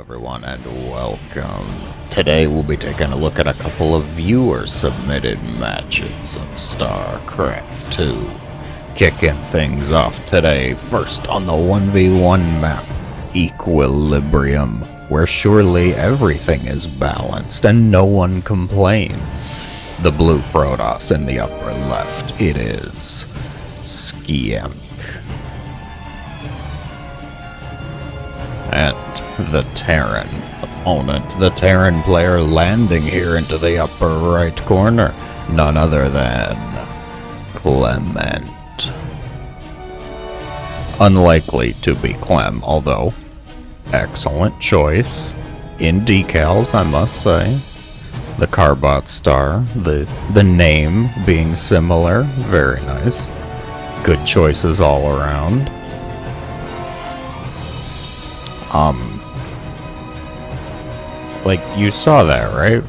everyone, and welcome. Today we'll be taking a look at a couple of viewer-submitted matches of StarCraft 2. Kicking things off today, first on the 1v1 map, Equilibrium, where surely everything is balanced and no one complains. The blue Protoss in the upper left, it is Scamp. And the Terran opponent, the Terran player landing here into the upper right corner, none other than Clement. Unlikely to be Clem, although excellent choice in decals, I must say. The Carbot star, the name being similar, very nice. Good choices all around. Like, you saw that, right?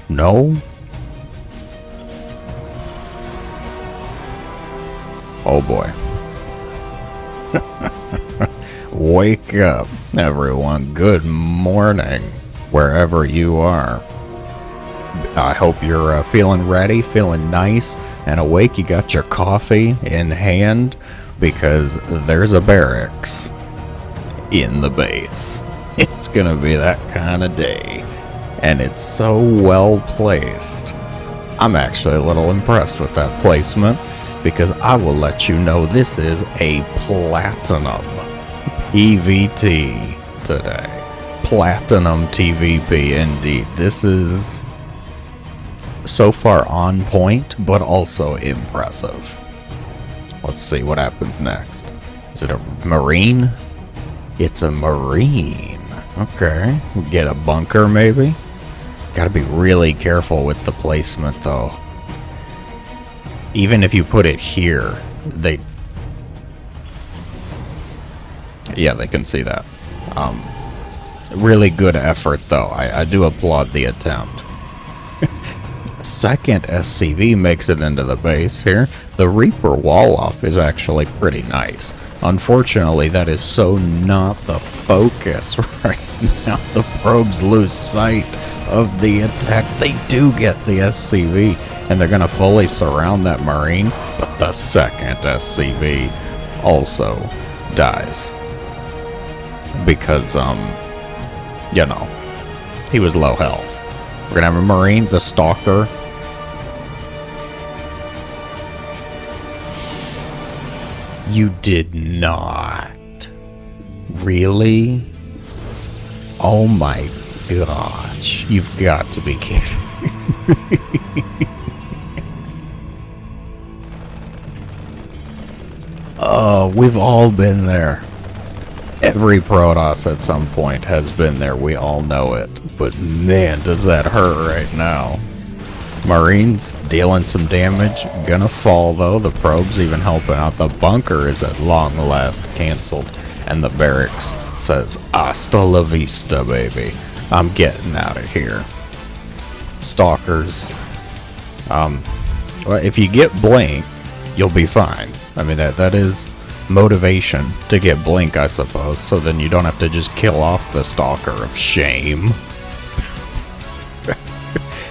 No? Oh boy. Wake up, everyone. Good morning, wherever you are. I hope you're feeling ready, feeling nice and awake. You got your coffee in hand, because there's a barracks in the base. It's gonna be that kind of day, and it's so well placed. I'm actually a little impressed with that placement, because I will let you know this is a platinum PVT today. Platinum TVP indeed. This is so far on point, but also impressive. Let's see what happens next. Is it a Marine? It's a Marine. Okay, we get a bunker maybe. Gotta be really careful with the placement though. Even if you put it here, they can see that. Really good effort though. I do applaud the attempt. Second SCV makes it into the base here. The Reaper wall-off is actually pretty nice. Unfortunately, that is so not the focus right now. The probes lose sight of the attack. They do get the SCV, and they're going to fully surround that Marine, but the second SCV also dies. Because, you know, he was low health. We're going to have a Marine, the Stalker. You did not. Really? Oh my gosh. You've got to be kidding. Oh, we've all been there. Every Protoss at some point has been there. We all know it. But man, does that hurt right now. Marines dealing some damage. Gonna fall though. The probes even helping out. The bunker is at long last canceled. And the barracks says, hasta la vista, baby. I'm getting out of here. Stalkers. Well, if you get blink, you'll be fine. I mean, that is motivation to get blink, I suppose. So then you don't have to just kill off the Stalker of shame.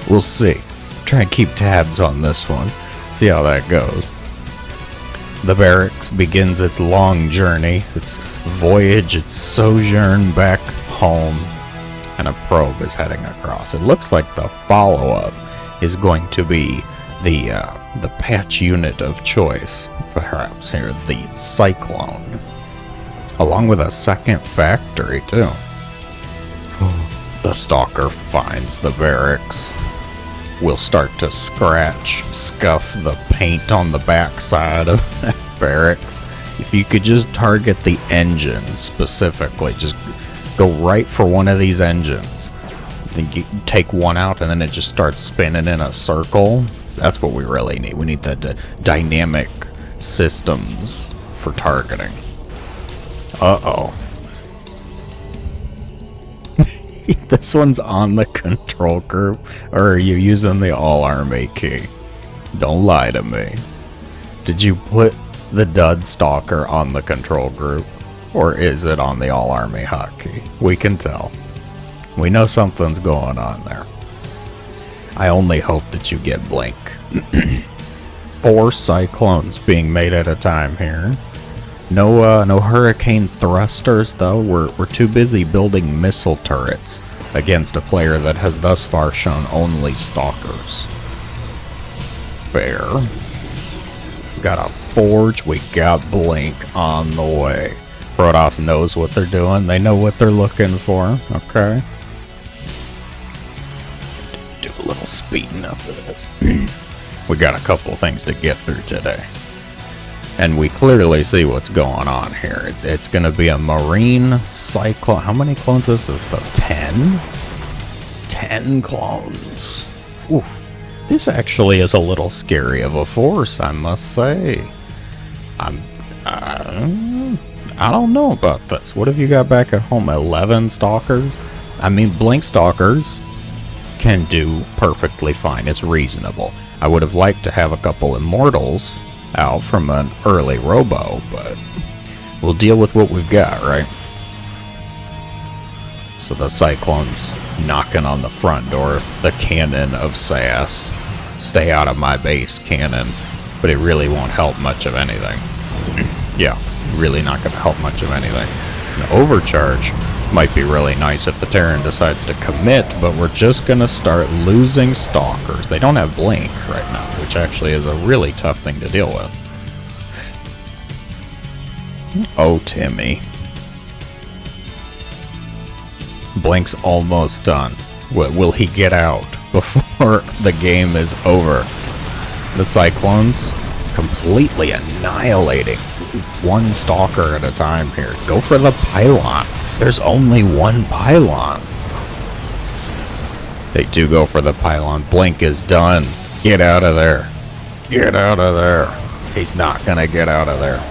We'll see. Try and keep tabs on this one. See how that goes. The barracks begins its long journey, its voyage, its sojourn back home, and a probe is heading across. It looks like the follow-up is going to be the patch unit of choice, perhaps here, the Cyclone, along with a second factory too. The Stalker finds the barracks. We'll start to scuff the paint on the backside of that barracks. If you could just target the engine specifically, just go right for one of these engines. Then you take one out and then it just starts spinning in a circle. That's what we really need. We need the dynamic systems for targeting. Uh-oh. This one's on the control group, or are you using the all-army key? Don't lie to me. Did you put the dud Stalker on the control group? Or is it on the all-army hotkey? We can tell. We know something's going on there. I only hope that you get Blink. 4 Cyclones being made at a time here. No Hurricane Thrusters, though. We're too busy building missile turrets against a player that has thus far shown only Stalkers. Fair. We got a Forge, we got Blink on the way. Protoss knows what they're doing, they know what they're looking for, okay? Do a little speeding up of this. We got a couple things to get through today. And we clearly see what's going on here. It's going to be a Marine Cyclone. How many clones is this, though? 10? 10 clones. Ooh. This actually is a little scary of a force, I must say. I don't know about this. What have you got back at home? 11 Stalkers? I mean, Blink Stalkers can do perfectly fine. It's reasonable. I would have liked to have a couple Immortals out from an early Robo, but we'll deal with what we've got, right? So the Cyclone's knocking on the front door. The cannon of SAS. Stay out of my base, cannon. But it really won't help much of anything. Yeah, really not going to help much of anything. An overcharge might be really nice if the Terran decides to commit, but we're just going to start losing Stalkers. They don't have Blink right now, which actually is a really tough thing to deal with. Oh, Timmy. Blink's almost done. Will he get out before the game is over? The Cyclones completely annihilating one Stalker at a time here. Go for the pylon. There's only one pylon. They do go for the pylon. Blink is done. Get out of there. Get out of there. He's not gonna get out of there.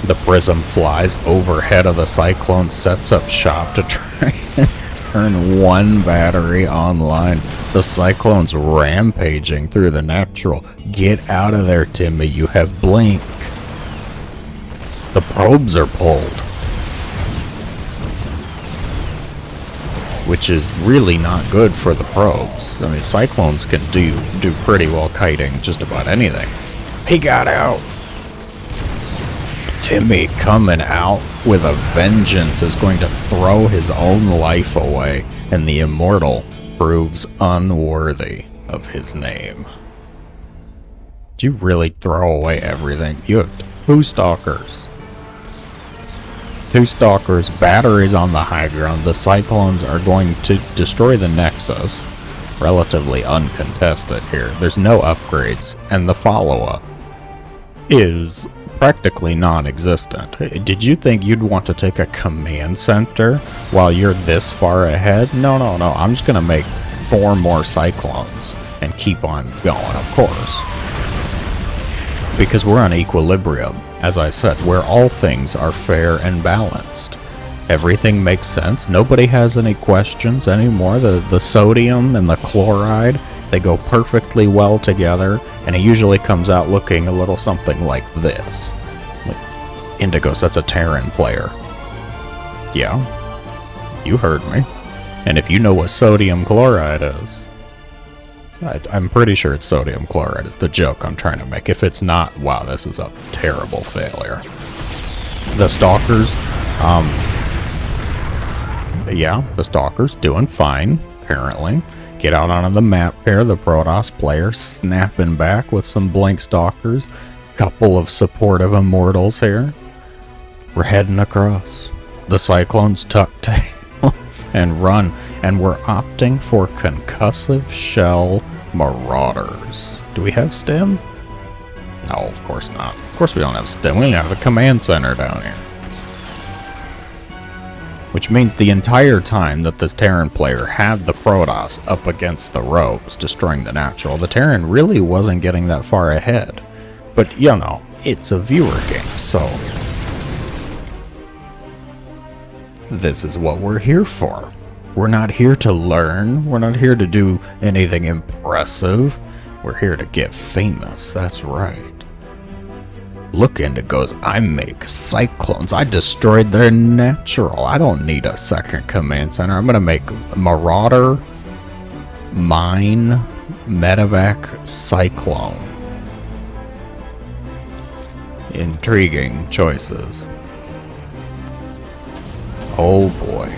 The Prism flies overhead of the Cyclone, sets up shop to try and turn one battery online. The Cyclone's rampaging through the natural. Get out of there, Timmy. You have Blink. The probes are pulled. Which is really not good for the probes. I mean, Cyclones can do pretty well kiting just about anything. He got out. Timmy coming out with a vengeance is going to throw his own life away, and the Immortal proves unworthy of his name. Did you really throw away everything? You have 2 Stalkers. 2 Stalkers, batteries on the high ground. The Cyclones are going to destroy the Nexus. Relatively uncontested here. There's no upgrades, and the follow-up is practically non-existent. Did you think you'd want to take a command center while you're this far ahead? No. I'm just gonna make 4 more Cyclones and keep on going, of course. Because we're on equilibrium, as I said, where all things are fair and balanced. Everything makes sense. Nobody has any questions anymore. The sodium and the chloride, they go perfectly well together, and it usually comes out looking a little something like this. Like, Indigos, that's a Terran player. Yeah, you heard me. And if you know what sodium chloride is, I'm pretty sure it's sodium chloride is the joke I'm trying to make. If it's not, wow, this is a terrible failure. The Stalkers, yeah, the Stalkers doing fine, apparently. Get out on the map here, the Protoss player snapping back with some Blink Stalkers. Couple of supportive Immortals here. We're heading across. The Cyclones tuck tail and run. And we're opting for Concussive Shell Marauders. Do we have STEM? No, of course not. Of course we don't have STEM. We don't have a command center down here. Which means the entire time that this Terran player had the Protoss up against the ropes, destroying the natural, the Terran really wasn't getting that far ahead. But, you know, it's a viewer game, so this is what we're here for. We're not here to learn. We're not here to do anything impressive. We're here to get famous, that's right. Look, Indigos, I make cyclones. I destroyed their natural. I don't need a second command center. I'm gonna make Marauder, Mine, Medevac, Cyclone. Intriguing choices. Oh boy.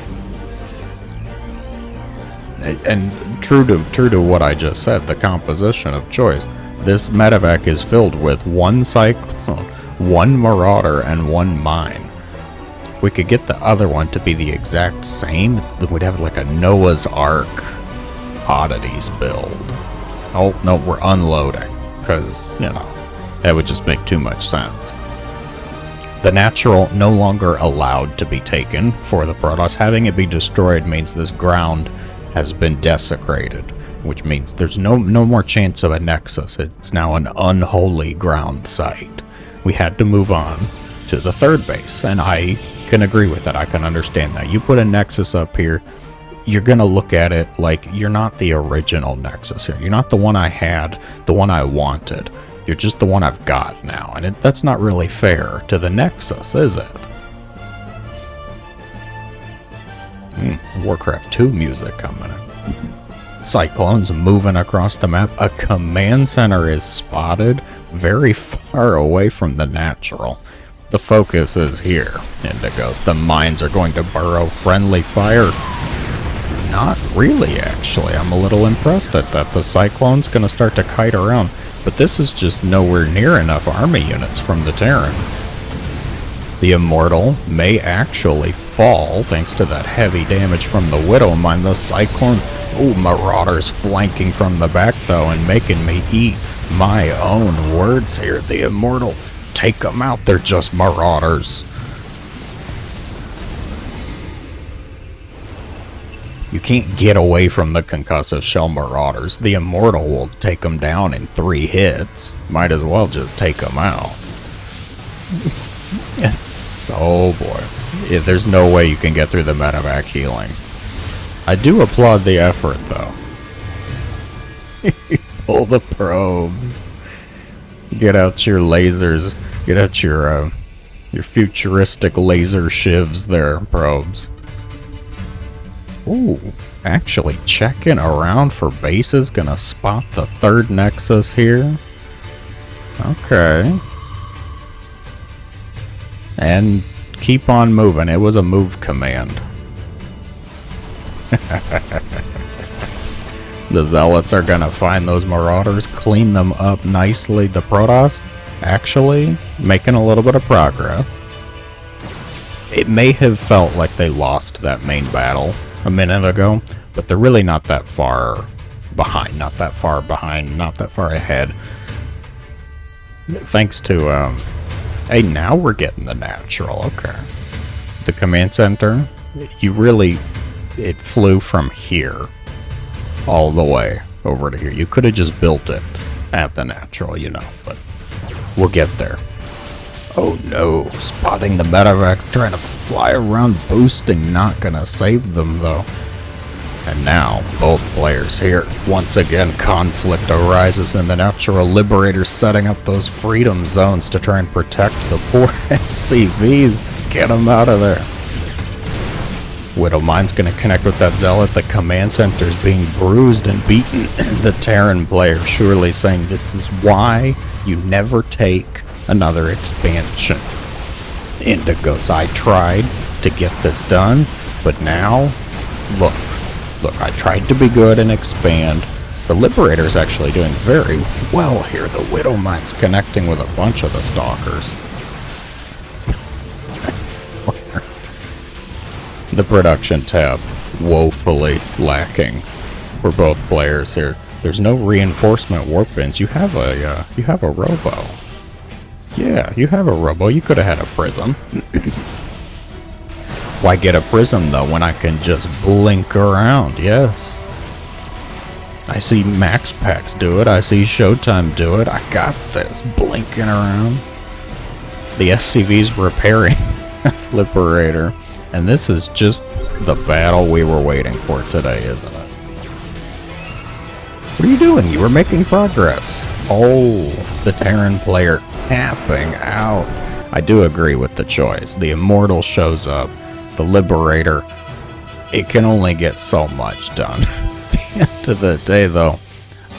And true to what I just said, the composition of choice. This medevac is filled with one cyclone, one marauder, and one mine. If we could get the other one to be the exact same, then we'd have like a Noah's Ark oddities build. Oh, no, we're unloading, because, you know, that would just make too much sense. The natural no longer allowed to be taken for the Protoss. Having it be destroyed means this ground has been desecrated, which means there's no more chance of a nexus. It's now an unholy ground site. We had to move on to the third base, and I can agree with that. I can understand that. You put a nexus up here, you're gonna look at it like you're not the original nexus here. You're not the one I had, the one I wanted. You're just the one I've got now, and that's not really fair to the nexus, is it? Warcraft 2 music coming in. Cyclones moving across the map. A command center is spotted very far away from the natural. The focus is here, Indigos. The mines are going to burrow. Friendly fire. Not really, actually. I'm a little impressed at that. The Cyclone's going to start to kite around, but this is just nowhere near enough army units from the Terran. The Immortal may actually fall thanks to that heavy damage from the Widow Mine. The Cyclone, oh, Marauders flanking from the back though and making me eat my own words here. The Immortal, take them out, they're just Marauders. You can't get away from the concussive shell Marauders. The Immortal will take them down in 3 hits. Might as well just take them out. Oh boy. There's no way you can get through the medevac healing. I do applaud the effort though. Pull the probes. Get out your lasers. Get out your futuristic laser shivs there, probes. Ooh, actually checking around for bases. Gonna spot the third nexus here. Okay. And keep on moving. It was a move command. The Zealots are gonna find those Marauders, clean them up nicely. The Protoss actually making a little bit of progress. It may have felt like they lost that main battle a minute ago, but they're really not that far behind, not that far ahead. Thanks to, hey, now we're getting the natural, okay. The command center, it flew from here all the way over to here. You could have just built it at the natural, you know, but we'll get there. Oh no, spotting the medevacs, trying to fly around, boosting, not gonna save them though. And now, both players here. Once again, conflict arises in the natural. Liberators setting up those freedom zones to try and protect the poor SCVs. Get them out of there. Widow Mine's gonna connect with that Zealot. The command center's being bruised and beaten. The Terran player surely saying, this is why you never take another expansion. Indigos, I tried to get this done, but now, look, I tried to be good and expand. The Liberator's actually doing very well here. The Widow Mine's connecting with a bunch of the Stalkers. The production tab, woefully lacking for both players here. There's no reinforcement warp bins. You have a robo. Yeah, you have a robo. You could have had a prism. Why get a prism, though, when I can just blink around? Yes. I see Max Packs do it. I see Showtime do it. I got this. Blinking around. The SCV's repairing Liberator. And this is just the battle we were waiting for today, isn't it? What are you doing? You were making progress. Oh, the Terran player tapping out. I do agree with the choice. The Immortal shows up. The Liberator, it can only get so much done. At the end of the day, though,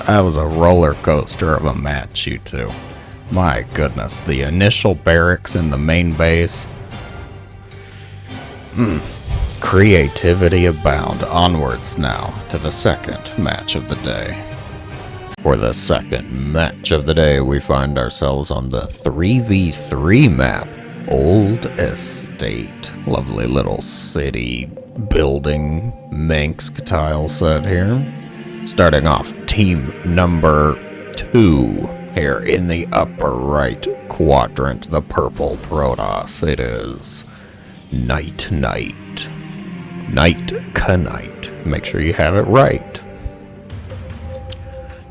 that was a roller coaster of a match, you two. My goodness, the initial barracks in the main base. Creativity abound. Onwards now to the second match of the day. For the second match of the day, we find ourselves on the 3v3 map, Old Estate. Lovely little city building Minsk tile set here. Starting off, team number 2 here in the upper right quadrant, the purple Protoss. It is Night Knight. Make sure you have it right.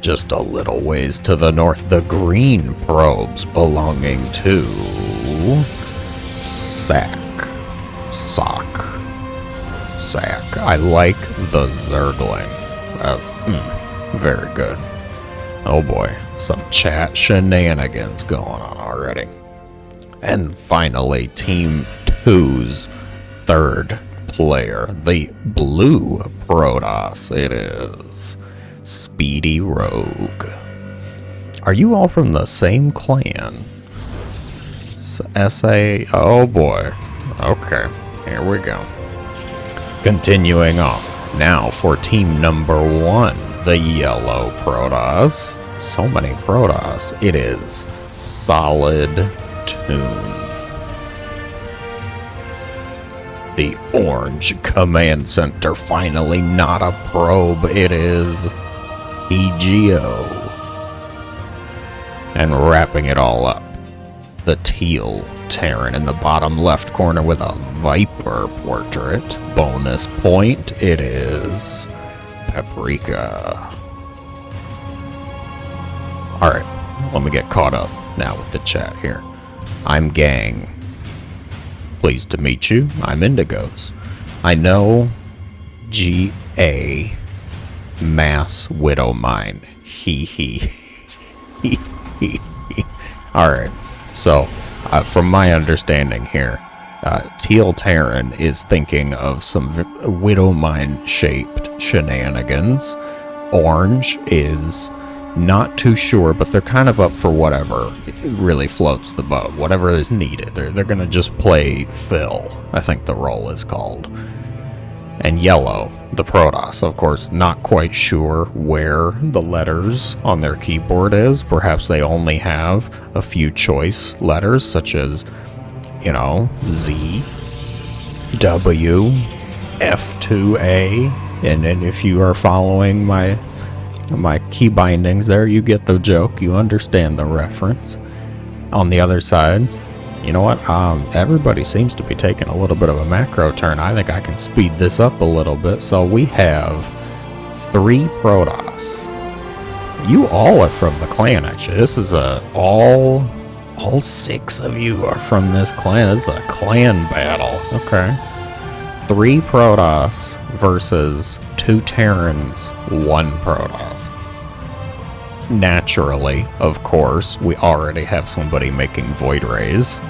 Just a little ways to the north, the green probes belonging to Sack. I like the Zergling. That's very good. Oh boy, some chat shenanigans going on already. And finally, Team 2's third player, the blue Protoss. It is Speedy Rogue. Are you all from the same clan? SA. Oh boy. Okay, here we go. Continuing off. Now for team number 1, the yellow Protoss. So many Protoss. It is Solid Tune. The orange command center. Finally, not a probe. It is EGO. And wrapping it all up, the teal Terran in the bottom left corner with a Viper portrait. Bonus point, it is Paprika. Alright, let me get caught up now with the chat here. I'm Gang. Pleased to meet you. I'm Indigos. I know GA Mass Widow Mine. Hee. Alright, so from my understanding here, Teal Terran is thinking of some Widow Mine shaped shenanigans. Orange is not too sure, but they're kind of up for whatever really floats the boat, whatever is needed. They're gonna just play Phil, I think the role is called. And yellow, the Protoss, of course, not quite sure where the letters on their keyboard is. Perhaps they only have a few choice letters, such as, Z, W, F2A, and if you are following my key bindings there, you get the joke, you understand the reference. On the other side, you know what, everybody seems to be taking a little bit of a macro turn. I think I can speed this up a little bit. So we have 3 Protoss. You all are from the clan, actually. This is all 6 of you are from this clan. This is a clan battle. Okay. 3 Protoss versus 2 Terrans, 1 Protoss. Naturally, of course, we already have somebody making Void Rays,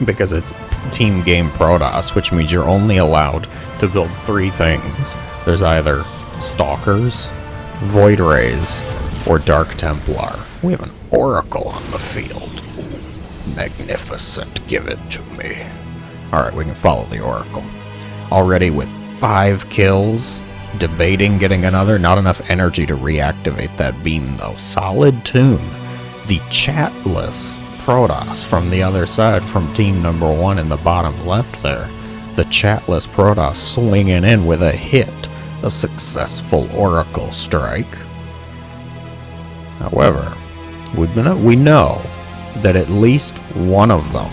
because it's team game Protoss, which means you're only allowed to build 3 things. There's either Stalkers, Void Rays, or Dark Templar. We have an Oracle on the field. Magnificent, give it to me. Alright, we can follow the Oracle. Already with 5 kills, debating getting another. Not enough energy to reactivate that beam, though. Solid Tune, the chatless Protoss from the other side, from team number 1 in the bottom left there. The chatless Protoss swinging in with a hit, a successful Oracle strike. However, we know that at least one of them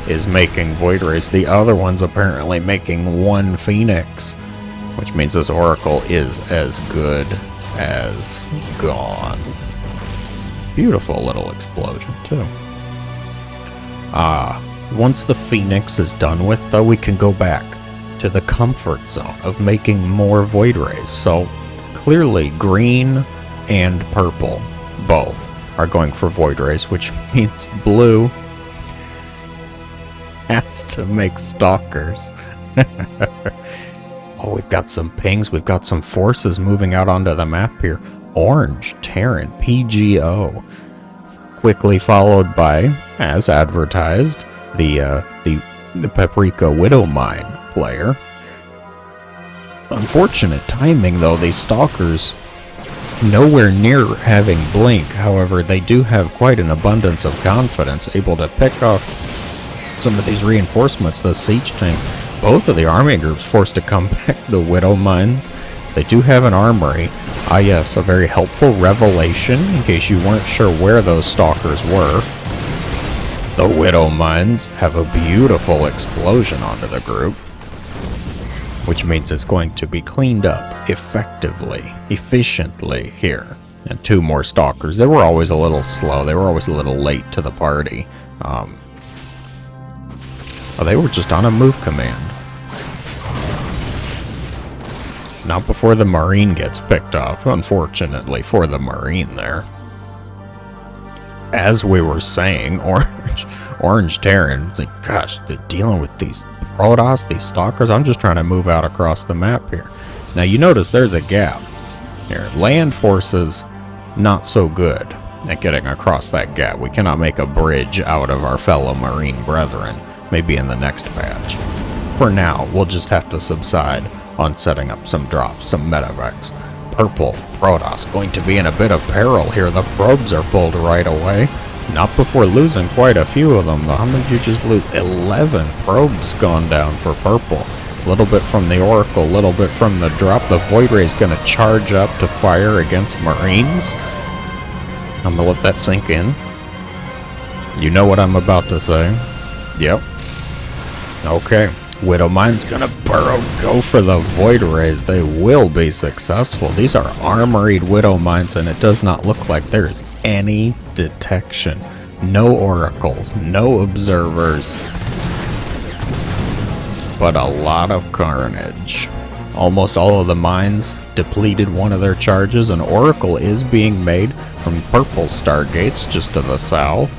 is making Void Rays. The other one's apparently making 1 Phoenix, which means this Oracle is as good as gone. Beautiful little explosion, too. Once the Phoenix is done with, though, we can go back to the comfort zone of making more Void Rays. So, clearly, green and purple both are going for Void Rays, which means blue has to make stalkers. Oh, we've got some pings. We've got some forces moving out onto the map here. Orange, Terran, PGO. Quickly followed by, as advertised, the Paprika Widow Mine player. Unfortunate timing, though. These stalkers nowhere near having blink. However, they do have quite an abundance of confidence, able to pick off some of these reinforcements, the siege tanks. Both of the army groups forced to come back. The Widow Mines, they do have an armory. Ah yes, a very helpful revelation in case you weren't sure where those stalkers were. The Widow Mines have a beautiful explosion onto the group, which means it's going to be cleaned up effectively, efficiently here. And 2 more stalkers. They were always a little slow. They were always a little late to the party. They were just on a move command. Not before the Marine gets picked off, unfortunately, for the Marine there. As we were saying, Orange Terran, it's like, gosh, they're dealing with these Protoss, these stalkers. I'm just trying to move out across the map here. Now you notice there's a gap here. Land forces, not so good at getting across that gap. We cannot make a bridge out of our fellow Marine brethren. Maybe in the next patch. For now, we'll just have to subside on setting up some drops, some medevacs. Purple Protoss going to be in a bit of peril here. The probes are pulled right away. Not before losing quite a few of them, though. How many did you just lose? 11 probes gone down for purple. A little bit from the Oracle, a little bit from the drop. The Void Ray is going to charge up to fire against Marines. I'm going to let that sink in. You know what I'm about to say. Yep. Okay. Widow Mine's gonna burrow, go for the Void Rays. They will be successful. These are armoried Widow Mines, and it does not look like there's any detection. No oracles, no observers, but a lot of carnage. Almost all of the mines depleted one of their charges. An oracle is being made from purple stargates just to the south.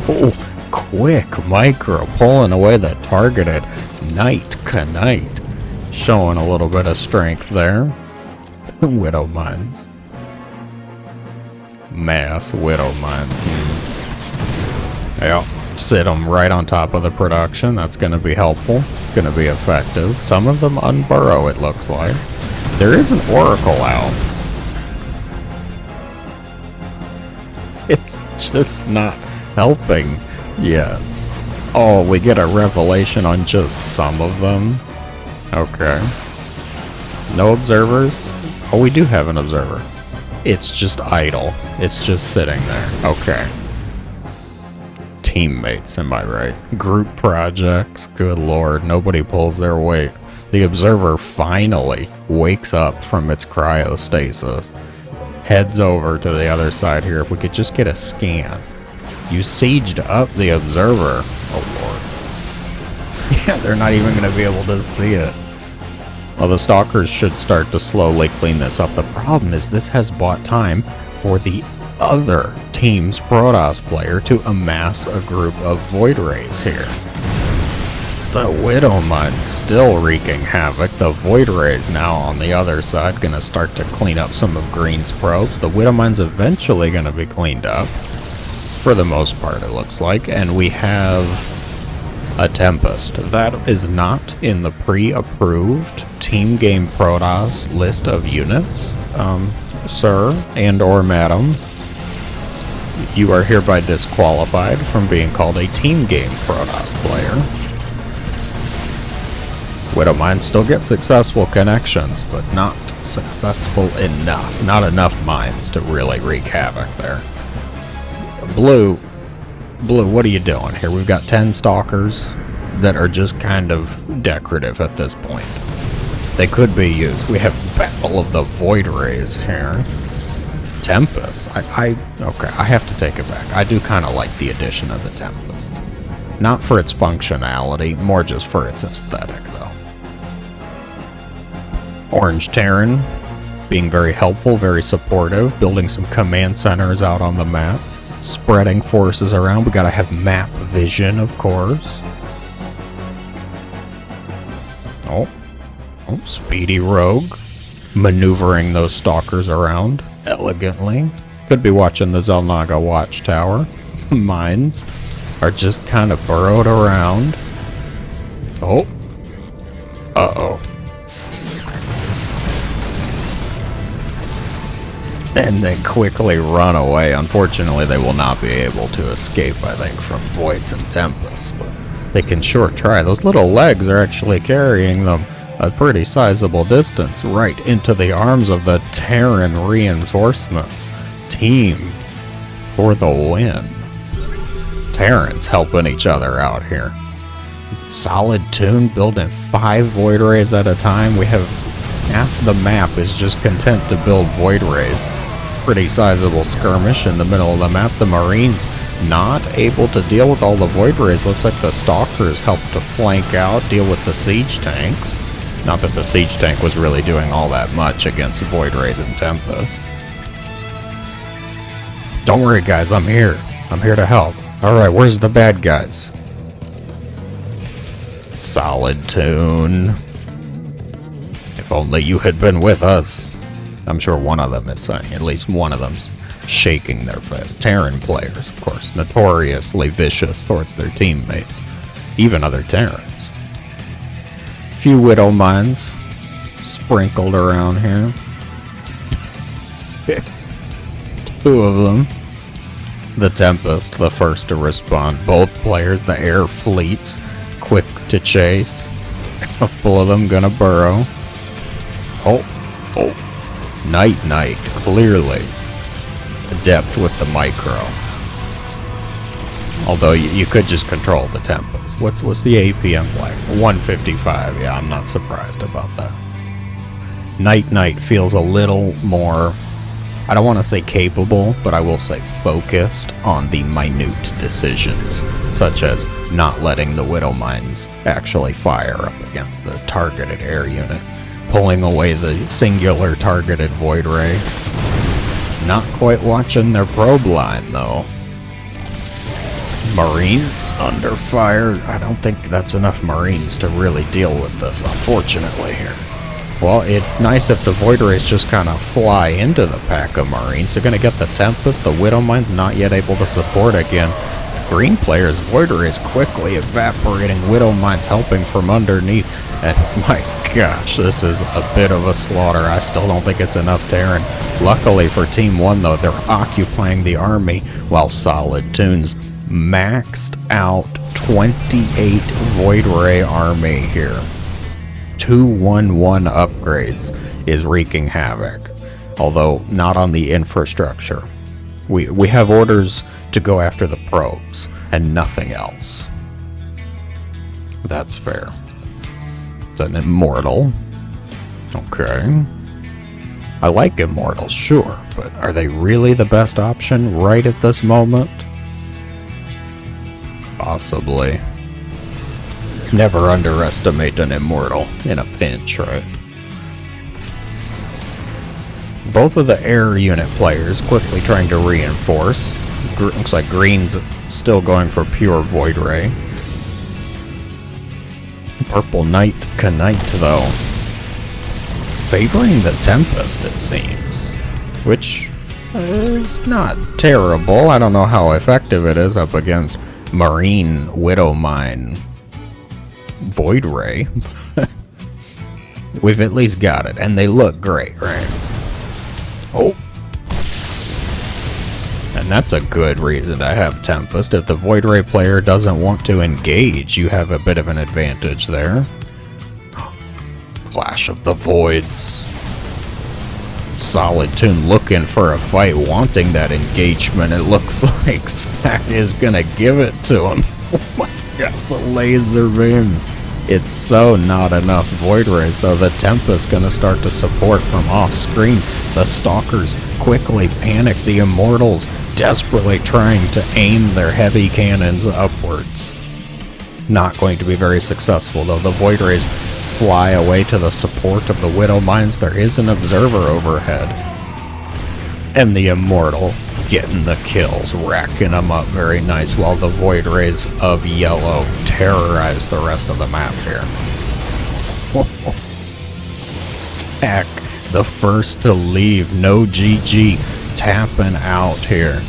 Oh, quick micro pulling away the targeted Knight Knight, showing a little bit of strength there. Widow Mines, mass Widow Mines. Yeah, sit them right on top of the production. That's going to be helpful. It's going to be effective. Some of them unburrow, it looks like. There is an oracle out. It's just not helping yet. Oh, we get a revelation on just some of them. Okay. No observers? Oh, we do have an observer. It's just idle. It's just sitting there. Okay. Teammates, am I right? Group projects. Good lord, nobody pulls their weight. The observer finally wakes up from its cryostasis. Heads over to the other side here. If we could just get a scan. You sieged up the observer. Oh lord. Yeah, they're not even going to be able to see it. Well, the stalkers should start to slowly clean this up. The problem is this has bought time for the other team's Protoss player to amass a group of Void Rays here. The Widow Mine's still wreaking havoc. The Void Rays now on the other side going to start to clean up some of Green's probes. The Widow Mine's eventually going to be cleaned up. For the most part, it looks like. And we have a Tempest. That is not in the pre-approved Team Game Protoss list of units. Sir and or madam, you are hereby disqualified from being called a Team Game Protoss player. Widow Mine still gets successful connections, but not successful enough. Not enough mines to really wreak havoc there. Blue, what are you doing here? We've got 10 stalkers that are just kind of decorative at this point. They could be used. We have Battle of the Void Rays here. Tempest. Okay, I have to take it back. I do kind of like the addition of the Tempest. Not for its functionality, more just for its aesthetic, though. Orange Terran being very helpful, very supportive, building some command centers out on the map, spreading forces around. We gotta have map vision, of course. Oh, speedy rogue, maneuvering those stalkers around elegantly. Could be watching the Zelnaga watchtower. Mines are just kind of burrowed around. Oh. Uh-oh. And then quickly run away. Unfortunately, they will not be able to escape, I think, from Voids and Tempests. But they can sure try. Those little legs are actually carrying them a pretty sizable distance right into the arms of the Terran reinforcements. Team for the win. Terrans helping each other out here. Solid Tune building 5 Void Rays at a time. We have half the map is just content to build Void Rays. Pretty sizable skirmish in the middle of the map. The Marines not able to deal with all the Void Rays. Looks like the Stalkers helped to flank out, deal with the siege tanks. Not that the siege tank was really doing all that much against Void Rays and Tempest. Don't worry, guys, I'm here. I'm here to help. Alright, where's the bad guys? Solid Tune. If only you had been with us. I'm sure one of them is saying, at least one of them's shaking their fist. Terran players, of course, notoriously vicious towards their teammates, even other Terrans. Few Widow Mines sprinkled around here. 2 of them. The Tempest, the first to respond. Both players, the air fleets, quick to chase. A couple of them gonna burrow. Oh. Night, clearly adept with the micro. Although you could just control the Tempest. What's the APM like? 155. Yeah, I'm not surprised about that. Night feels a little more, I don't want to say capable, but I will say focused on the minute decisions, such as not letting the Widow Mines actually fire up against the targeted air unit, pulling away the singular targeted Void Ray. Not quite watching their probe line, though. Marines under fire. I don't think that's enough Marines to really deal with this, unfortunately, here. Well, it's nice if the Void Rays just kind of fly into the pack of Marines. They're going to get the Tempest. The Widow Mine's not yet able to support again. The green players' Void Rays quickly evaporating. Widow Mine's helping from underneath. And my gosh, this is a bit of a slaughter. I still don't think it's enough Terran. Luckily for Team 1, though, they're occupying the army while Solid Tunes maxed out 28 Void Ray army here. 211 upgrades is wreaking havoc, although not on the infrastructure. We have orders to go after the probes and nothing else. That's fair. It's an immortal. Okay. I like immortals, sure, but are they really the best option right at this moment? Possibly. Never underestimate an immortal in a pinch, right? Both of the air unit players quickly trying to reinforce. Looks like green's still going for pure Void Ray. Purple Knight though, favoring the Tempest, it seems, which is not terrible. I don't know how effective it is up against Marine Widow Mine Void Ray. We've at least got it, and they look great, right? Oh. And that's a good reason to have Tempest. If the Void Ray player doesn't want to engage, you have a bit of an advantage there. Clash of the Voids. Solid Tune looking for a fight, wanting that engagement. It looks like Stack is gonna give it to him. Oh my god, the laser beams. It's so not enough Void Rays, though. The Tempest gonna start to support from off screen. The Stalkers quickly panic. The Immortals desperately trying to aim their heavy cannons upwards. Not going to be very successful, though. The Void Rays fly away to the support of the Widow Mines. There is an observer overhead. And the Immortal getting the kills, racking them up very nice, while the Void Rays of yellow terrorize the rest of the map here. Sack, the first to leave, no GG, tapping out here.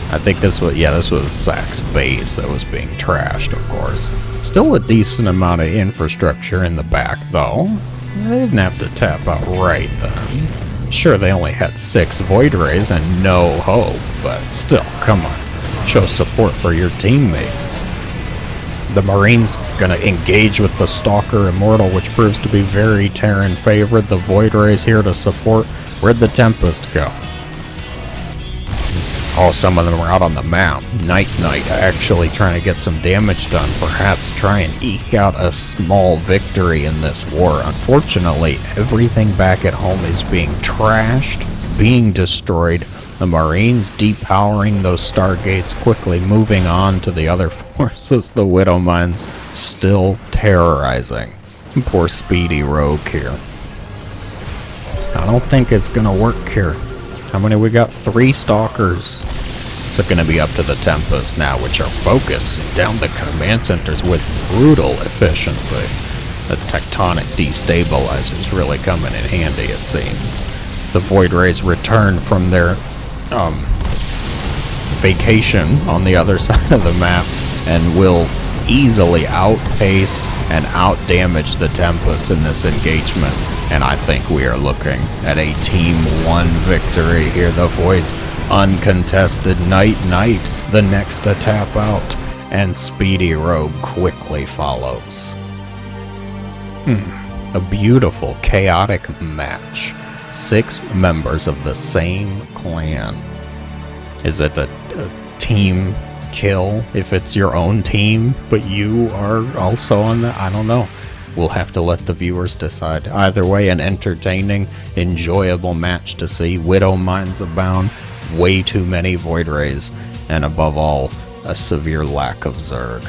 I think this was Sack's base that was being trashed, of course. Still a decent amount of infrastructure in the back, though. They didn't have to tap out right then. Sure, they only had 6 Void Rays and no hope, but still, come on. Show support for your teammates. The Marines gonna engage with the Stalker Immortal, which proves to be very Terran favored. The Void Rays here to support. Where'd the Tempest go? Oh, some of them are out on the map. Night actually trying to get some damage done. Perhaps try and eke out a small victory in this war. Unfortunately, everything back at home is being trashed, being destroyed. The Marines depowering those Stargates, quickly moving on to the other forces. The Widow Mines still terrorizing. Poor Speedy Rogue here. I don't think it's gonna work here. How many we got? 3 Stalkers. It's going to be up to the Tempest now, which are focused down the command centers with brutal efficiency. The tectonic destabilizers really coming in handy, it seems. The Void Rays return from their vacation on the other side of the map and will easily outpace and outdamage the Tempest in this engagement. And I think we are looking at a Team 1 victory here. The Void's uncontested. Night, the next to tap out. And Speedy Rogue quickly follows. A beautiful, chaotic match. 6 members of the same clan. Is it a team kill if it's your own team, but you are also on that? I don't know. We'll have to let the viewers decide. Either way, an entertaining, enjoyable match to see. Widow Mines abound, way too many Void Rays, and above all, a severe lack of Zerg.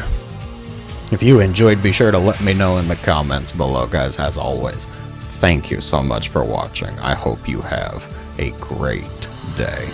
If you enjoyed, be sure to let me know in the comments below, guys. As always, thank you so much for watching. I hope you have a great day.